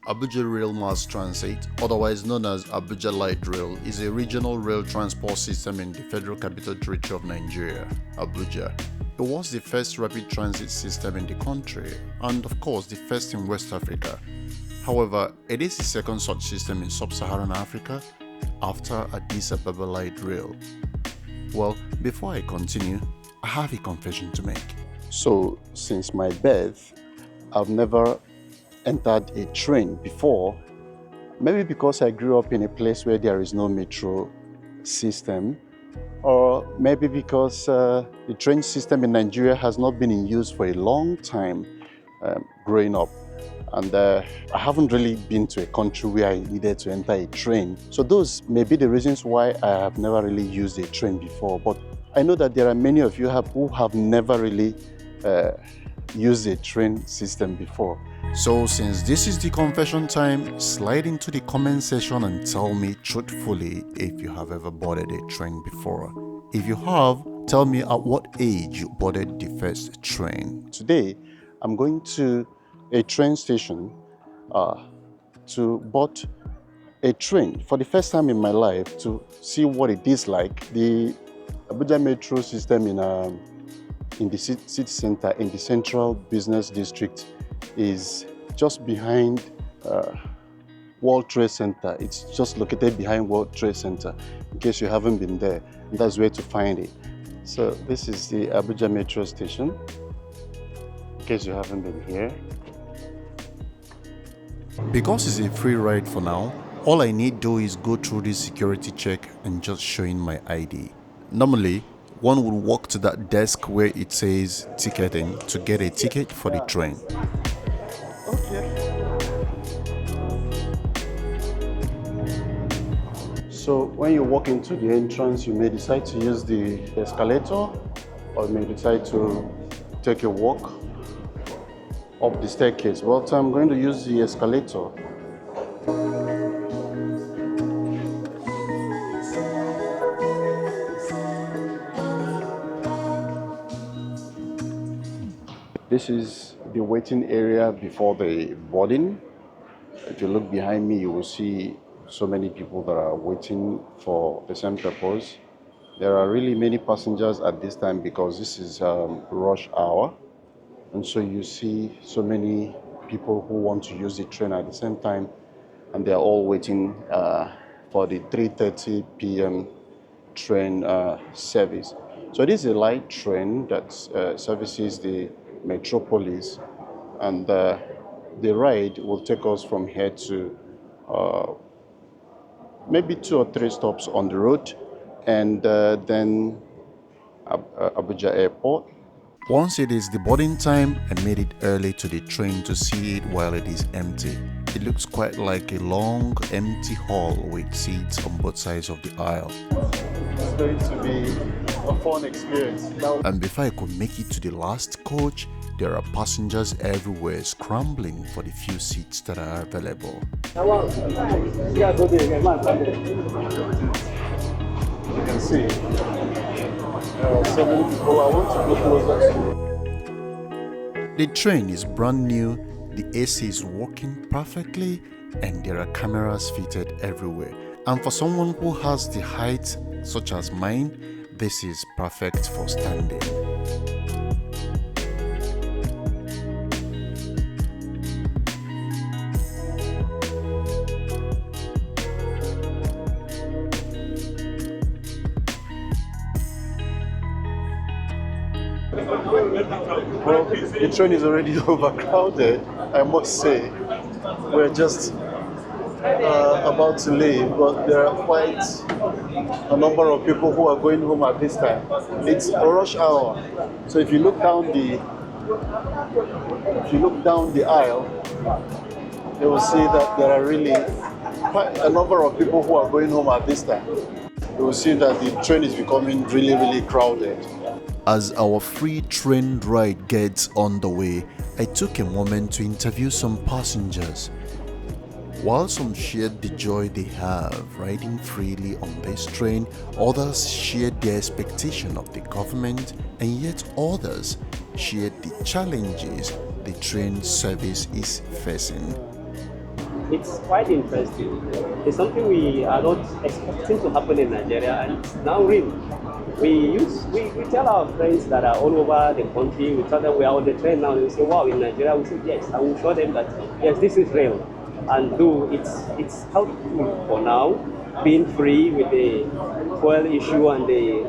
Abuja Rail Mass Transit, otherwise known as Abuja Light Rail, is a regional rail transport system in the Federal Capital Territory of Nigeria, Abuja. It was the first rapid transit system in the country and, of course, the first in West Africa. However, it is the second such system in sub-Saharan Africa after Addis Ababa Light Rail. Well, before I continue, I have a confession to make. So, since my birth, I've never entered a train before, maybe because I grew up in a place where there is no metro system, or maybe because the train system in Nigeria has not been in use for a long time growing up. And I haven't really been to a country where I needed to enter a train. So those may be the reasons why I have never really used a train before. But I know that there are many of you who have never really used a train system before. So since this is the confession time, slide into the comment section and tell me truthfully if you have ever boarded a train before. If you have, tell me at what age you boarded the first train. Today, I'm going to a train station to board a train for the first time in my life to see what it is like. The Abuja Metro system in the city center, in the central business district, is just behind World Trade Center. It's just located behind World Trade Center, in case you haven't been there. That's where to find it. So this is the Abuja Metro station, in case you haven't been here. Because it's a free ride for now, all I need to do is go through this security check and just show in my ID. Normally, one would walk to that desk where it says ticketing to get a ticket for the train. Okay. So when you walk into the entrance, you may decide to use the escalator, or you may decide to take a walk up the staircase. Well, so I'm going to use the escalator. This is the waiting area before the boarding. If you look behind me, you will see so many people that are waiting for the same purpose. There are really many passengers at this time because this is rush hour. And so you see so many people who want to use the train at the same time, and they're all waiting for the 3:30 p.m. train service. So this is a light train that services the metropolis, and the ride will take us from here to maybe 2 or 3 stops on the road, and then Abuja Airport. Once it is the boarding time, I made it early to the train to see it while it is empty. It looks quite like a long, empty hall with seats on both sides of the aisle. It's going to be a fun experience. And before I could make it to the last coach, there are passengers everywhere scrambling for the few seats that are available. You can see so many people. I want to go closer. The train is brand new, the AC is working perfectly, and there are cameras fitted everywhere. And for someone who has the height such as mine, this is perfect for standing. Well, the train is already overcrowded, I must say. We're just about to leave, but there are quite a number of people who are going home at this time. It's a rush hour, so if you look down the aisle, you will see that there are really quite a number of people who are going home at this time. You will see that the train is becoming really, really crowded. As our free train ride gets on the way, I took a moment to interview some passengers. While some shared the joy they have riding freely on this train, others shared their expectation of the government, and yet others shared the challenges the train service is facing. it's quite interesting. It's something we are not expecting to happen in Nigeria, and it's now real. We tell our friends that are all over the country, we tell them we are on the train now, they say, wow, in Nigeria, we say yes, and we show them that yes, this is real. And though it's helpful for now, being free with the fuel issue and the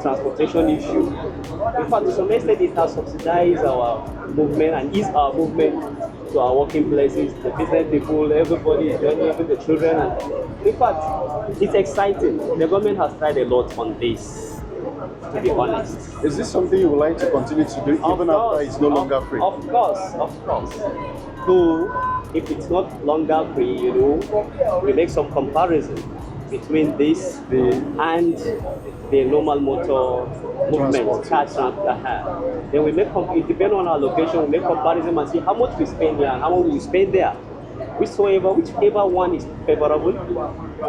transportation issue. In fact, to some extent, it has subsidized our movement and eased our movement to our working places. The business people, everybody is joining, even the children. And in fact, it's exciting. The government has tried a lot on this, to be honest. Is this something you would like to continue to do even after it's no longer free? Of course. So, if it's not longer free, we make some comparison between this and the normal motor movement, car transport. Then we make, it depends on our location, we make comparison and see how much we spend here and how much we spend there. Whichever one is favorable,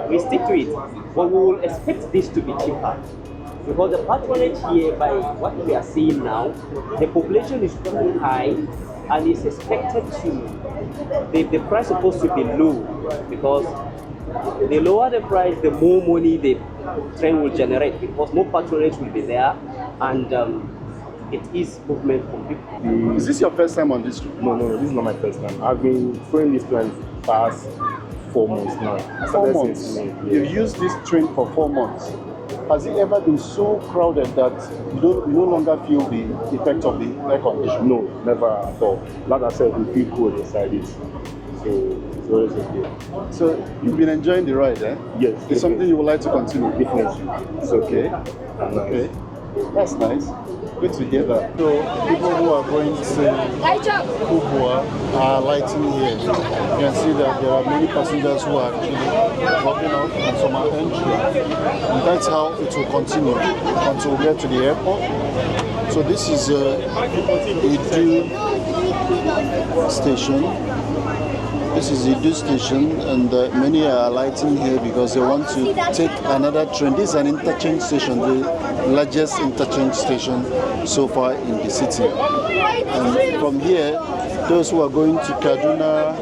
we stick to it. But we will expect this to be cheaper. Because the patronage here, by what we are seeing now, the population is too high and it's expected to, the price is supposed to be low, because the lower the price, the more money the train will generate, because more patronage will be there, and it is movement for people. Is this your first time on this trip? No, this is not my first time. I've been following this plan past 4 months now. 4 months? You've used this train for 4 months. Has it ever been so crowded that you no longer feel the effect of the air conditioning? No, never at all. Like I said, we feel cold inside it. So it's always okay. So you've been enjoying the ride, eh? Yes. It's definitely. something you would like to continue? Definitely. It's okay. Okay. That's nice. Good to hear that. So people who are going to Kubwa are alighting here. You can see that there are many passengers who are actually dropping off and some are entering. And that's how it will continue until we get to the airport. So this is Edu station. This is Edu station, and many are alighting here because they want to take another train. This is an interchange station, the largest interchange station so far in the city. And from here, those who are going to Kaduna,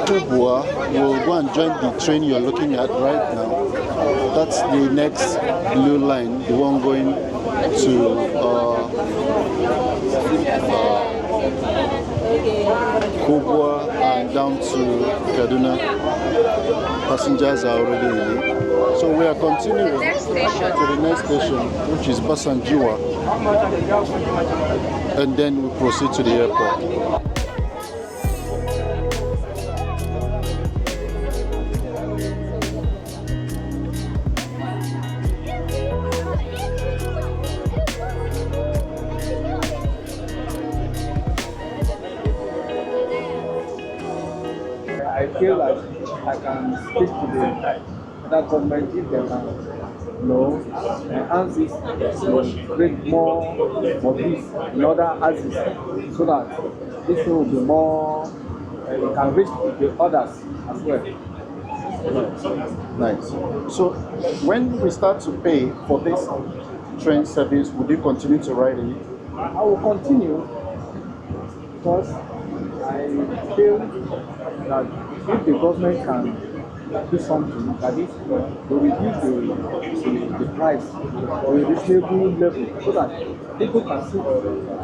Kubwa, will go and join the train you're looking at right now. That's the next blue line, the one going to Kubwa and down to Kaduna. Passengers are already in it. So we are continuing to the next station, which is Basanjiwa, and then we proceed to the airport. I feel that I can speak to the government if they can, enhance this, create more of this in other houses, so that this will be more, it can reach the others as well. Nice. So when we start to pay for this train service, would you continue to ride it? I will continue, because I feel that if the government can do something, that is, to reduce the price to a reasonable level, so that people can see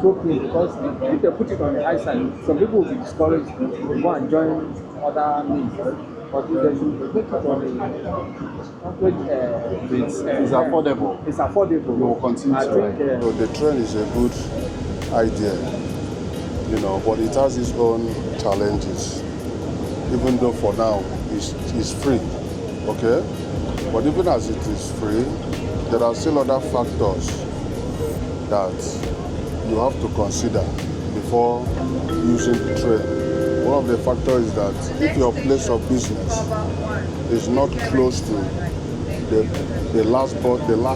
properly, because if they put it on the high side, some people will be discouraged to go and join other means. But if they should make it on it's affordable. It's affordable. We will continue to ride. So the train is a good idea, but it has its own challenges. Even though for now it's free, okay? But even as it is free, there are still other factors that you have to consider before using the train. One of the factors is that if your place of business is not close to the last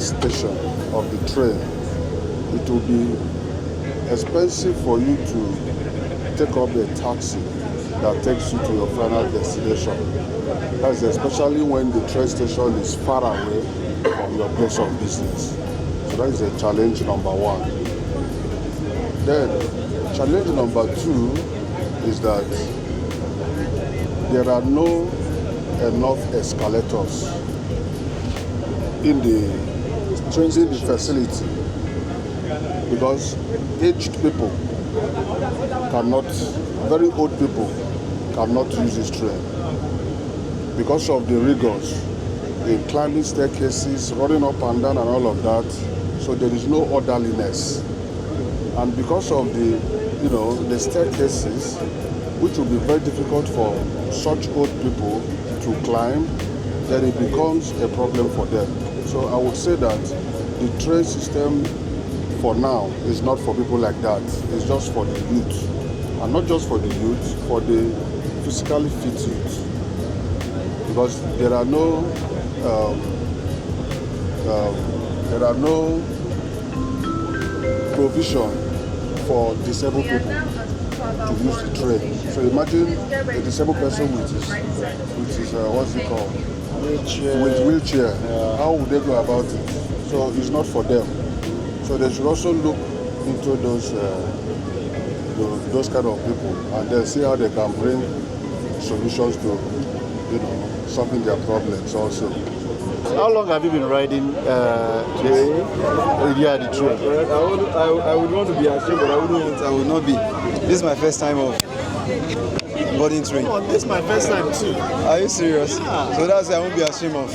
station of the train, it will be expensive for you to take up a taxi that takes you to your final destination. That's especially when the train station is far away from your place of business. So that is a challenge number one. Then challenge number two is that there are no enough escalators in the facility because aged people cannot, very old people cannot use this train because of the rigors in climbing staircases, running up and down and all of that. So there is no orderliness. And because of the staircases, which will be very difficult for such old people to climb, then it becomes a problem for them. So I would say that the train system for now is not for people like that. It's just for the youth. And not just for the youth, for the physically fit youth. Because there are no provision for disabled people to use the train. So imagine a disabled person with his what's it called? Wheelchair. With wheelchair. Yeah. How would they go about it? So it's not for them. So they should also look into those kind of people and then see how they can bring solutions to solving their problems also. How long have you been riding the train? I would want to be ashamed, but I would not be. This is my first time of boarding train. Oh, this is my first time too. Are you serious? Yeah. So that's why I won't be ashamed of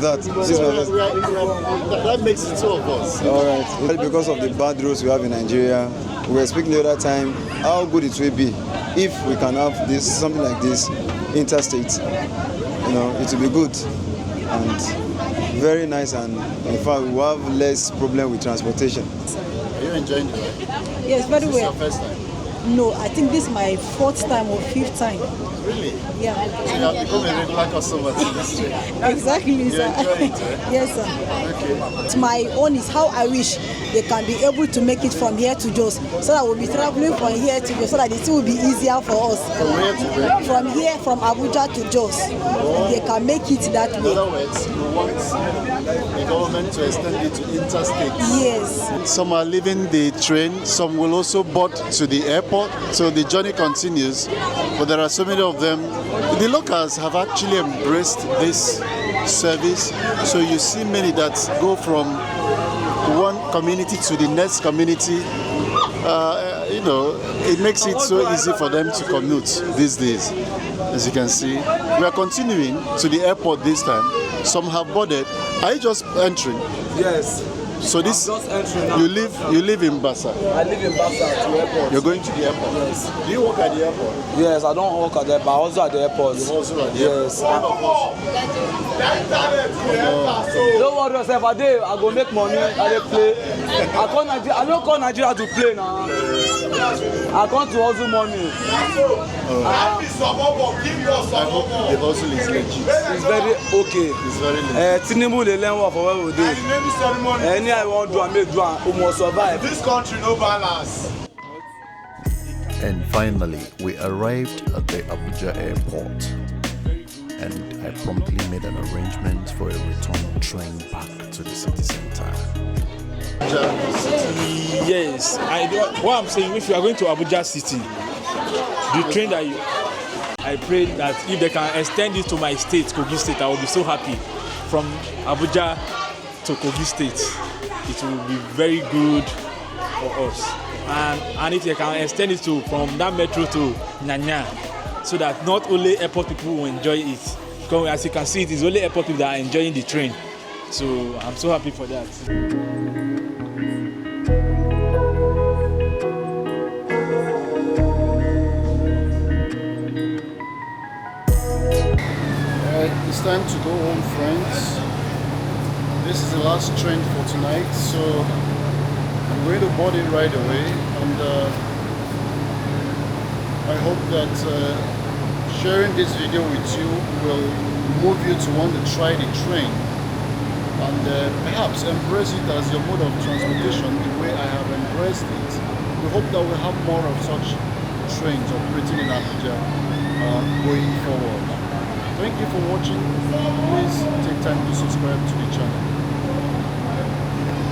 that. This is my first. That makes it two of us. All right. Because of the bad roads we have in Nigeria, we were speaking the other time how good it will be if we can have something like this interstate. It will be good and very nice, and in fact we will have less problem with transportation. Are you enjoying it? Yes, very Is this well. your first time? No, I think this is my 4th time or 5th time. Really? Yeah. So you have become a regular customer to this train? Exactly, You sir. enjoy it, eh? Yes, sir. Okay. My own is how I wish they can be able to make it from here to Jos, so that we'll be traveling from here to Jos, so that it will be easier for us. From where to where? From here, from Abuja to Jos. They can make it that In way. other words, you want the government to extend it to interstate. Yes. Some are leaving the train, some will also board to the airport, so the journey continues. But there are so many of them. The locals have actually embraced this service, so you see many that go from one community to the next community. It makes it so easy for them to commute these days. As you can see, we are continuing to the airport this time. Some have boarded. Are you just entering? Yes. So this, I'm just entering now. you live in Bassa. I live in Basa to airport. You're going to the airport. Yes. Do you work at the airport? Yes, I don't work at the airport. I also at the airport. You also at the Yes. airport. Don't worry yourself. I go make money. I dey play. I don't call Nigeria to play now. I come to hustle money. I hope the hustle is legit. It's very okay. It's very legit. Tinubu dey learn work for where we dey. Any I want do, I make do, we must survive. This country no balance. And finally, we arrived at the Abuja airport, and I promptly made an arrangement for a return train back to the city center. Yes, what I'm saying, if you are going to Abuja City, the train that I pray that if they can extend it to my state, Kogi State, I will be so happy. From Abuja to Kogi State, it will be very good for us. And if they can extend it from that metro to Nyanya, so that not only airport people will enjoy it. Because as you can see, it is only airport people that are enjoying the train. So I'm so happy for that. It's time to go home, friends. This is the last train for tonight, so I'm going to board it right away, and I hope that sharing this video with you will move you to want to try the train and perhaps embrace it as your mode of transportation the way I have embraced it. We hope that we'll have more of such trains operating in Abuja going forward. Thank you for watching. Please take time to subscribe to the channel.